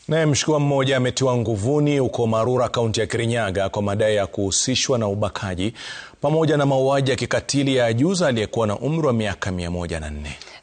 Naye mshukiwa mmoja ametiwa nguvuni huko Marura, kaunti ya Kirinyaga kwa madai ya kuhusishwa na ubakaji pamoja na mauaji ya kikatili ya ajuza aliyekuwa na umri wa miaka 104.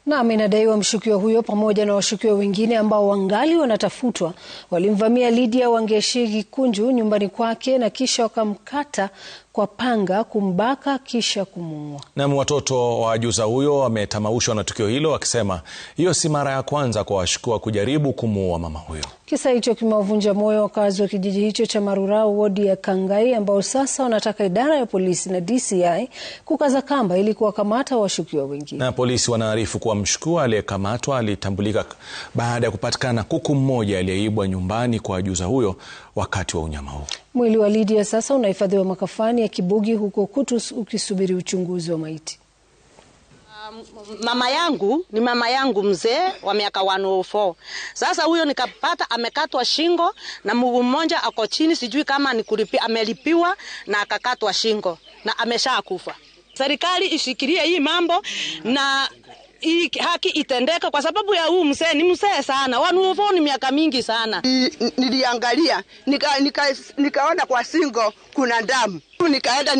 Naam, inadaiwa mshukiwa huyo pamoja na washukiwa wengine ambao wangali wanatafutwa walimvamia Lydia Wangeci Gikunju nyumbani kwake na kisha wakamkata kwa panga, kumbaka kisha kumuua. Na watoto wa ajuza huyo wametamaushwa na tukio hilo, wakisema hiyo si mara ya kwanza kwa washukiwa kujaribu kumuua mama huyo. Kisa hicho kimewavunja moyo wakazi wa kijiji hicho cha Marura, wodi ya Kangai, ambao sasa wanataka idara ya polisi na DCI kukaza kamba ili kuwakamata washukiwa wengine. Na polisi wanaarifu kuwa mshukiwa aliyekamatwa alitambulika baada ya kupatikana kuku mmoja aliyeibwa nyumbani kwa ajuza huyo wakati wa unyama huo. Mwili wa Lydia sasa unahifadhiwa makafani ya Kibugi huko Kutus ukisubiri uchunguzi wa maiti. Mama yangu mzee wa miaka 104. Sasa huyo nikapata amekatwa shingo na mguu mmoja ako chini, sijui kama ni amelipiwa na akakatwa shingo na ameshakufa. Serikali ishikilie hii mambo na hii haki itendeka, kwa sababu ya huu mzee ni mzee sana. 104 ni miaka mingi sana. Niliangalia nikaona kwa singo kuna damu. Nikaenda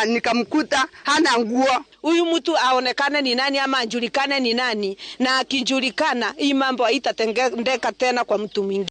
nikamkuta hana nguo. Huyu mtu aonekane ni nani ama ajulikane ni nani, na akijulikana hii mambo haitatendeka tena kwa mtu mwingine.